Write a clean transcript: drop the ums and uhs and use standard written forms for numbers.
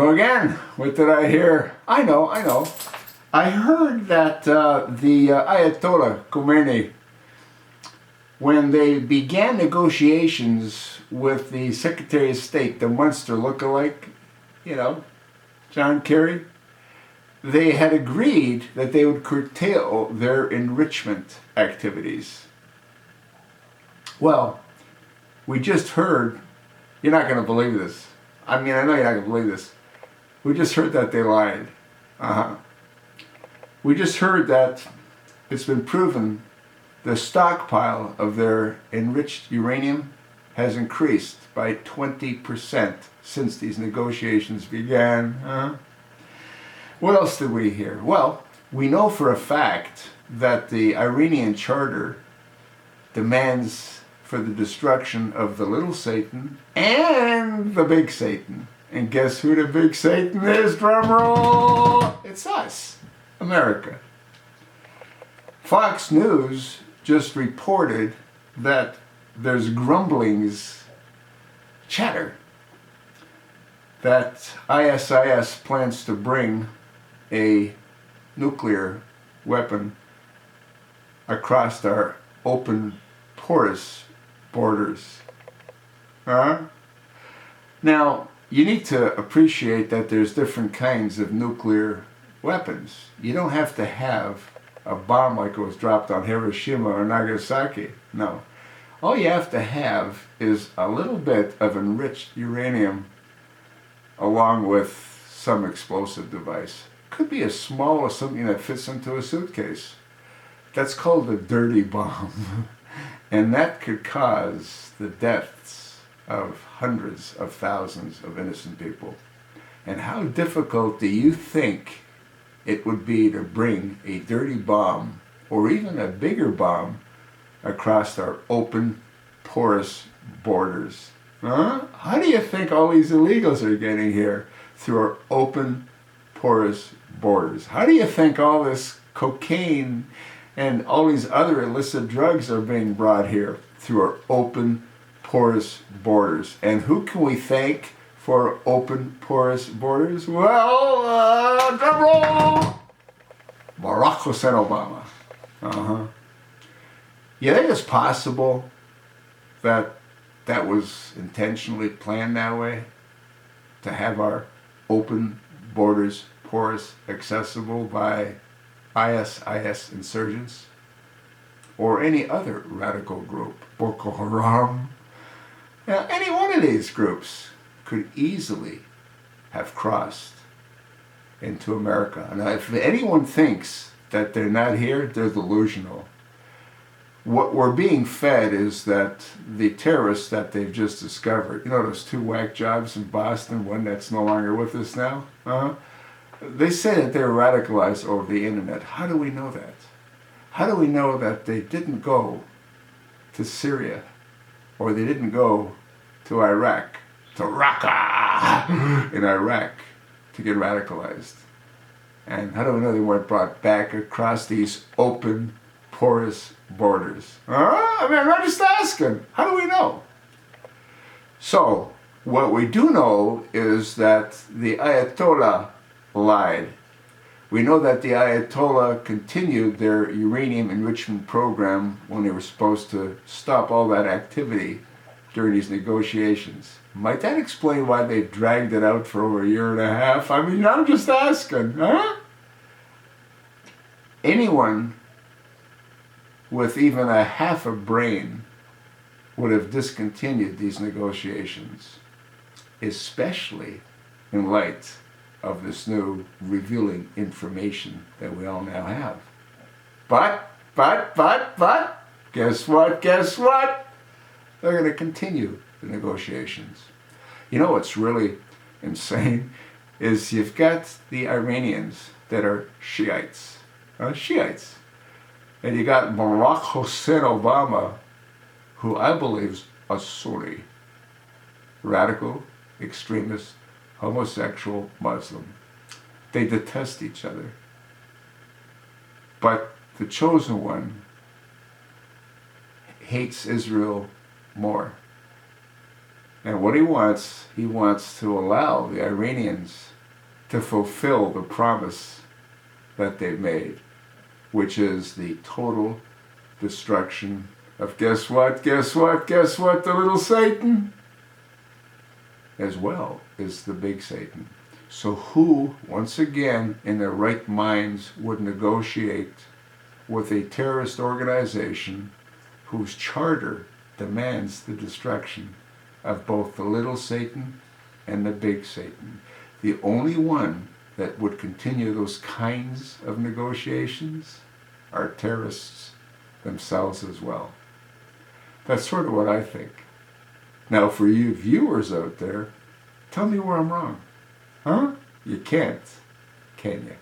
So again, what did I hear? I know. I heard that the Ayatollah Khomeini, when they began negotiations with the Secretary of State, the Munster lookalike, John Kerry, they had agreed that they would curtail their enrichment activities. Well, we just heard, you're not going to believe this. I mean, I know you're not going to believe this. We just heard that they lied. We just heard that it's been proven the stockpile of their enriched uranium has increased by 20% since these negotiations began. What else did we hear? Well, we know for a fact that the Iranian Charter demands for the destruction of the little Satan and the big Satan. And guess who the big Satan is? Drum roll! It's us, America. Fox News just reported that there's grumblings, chatter, that ISIS plans to bring a nuclear weapon across our open, porous borders. Now, you need to appreciate that there's different kinds of nuclear weapons. You don't have to have a bomb like it was dropped on Hiroshima or Nagasaki. No. All you have to have is a little bit of enriched uranium along with some explosive device. Could be as small as something that fits into a suitcase. That's called a dirty bomb. And that could cause the deaths of hundreds of thousands of innocent people. And how difficult do you think it would be to bring a dirty bomb, or even a bigger bomb, across our open, porous borders? How do you think all these illegals are getting here through our open, porous borders? How do you think all this cocaine and all these other illicit drugs are being brought here through our open, porous borders? And who can we thank for open, porous borders? Well, drum roll! Barack Hussein Obama. You think it's possible that that was intentionally planned that way? To have our open borders porous, accessible by ISIS insurgents? Or any other radical group, Boko Haram? Now, any one of these groups could easily have crossed into America. Now, if anyone thinks that they're not here, they're delusional. What we're being fed is that the terrorists that they've just discovered, those two whack jobs in Boston, one that's no longer with us now, they say that they're radicalized over the internet. How do we know that? How do we know that they didn't go to Syria, or they didn't go to Iraq, to Raqqa in Iraq, to get radicalized? And how do we know they weren't brought back across these open, porous borders? I'm just asking. How do we know? So, what we do know is that the Ayatollah lied. We know that the Ayatollah continued their uranium enrichment program when they were supposed to stop all that activity during these negotiations. Might that explain why they've dragged it out for over a year and a half? I mean, I'm just asking, Anyone with even a half a brain would have discontinued these negotiations, especially in light of this new revealing information that we all now have. But, guess what? They're going to continue the negotiations. You know what's really insane is you've got the Iranians that are Shiites. And you got Barack Hussein Obama, who I believe is a Sunni, radical, extremist, homosexual Muslim. They detest each other. But the chosen one hates Israel more. And what he wants to allow the Iranians to fulfill the promise that they made, which is the total destruction of guess what, guess what, guess what, the little Satan, as well as the big Satan. So who, once again, in their right minds would negotiate with a terrorist organization whose charter demands the destruction of both the little Satan and the big Satan? The only one that would continue those kinds of negotiations are terrorists themselves as well. That's sort of what I think. Now, for you viewers out there, tell me where I'm wrong. Huh? You can't, can you?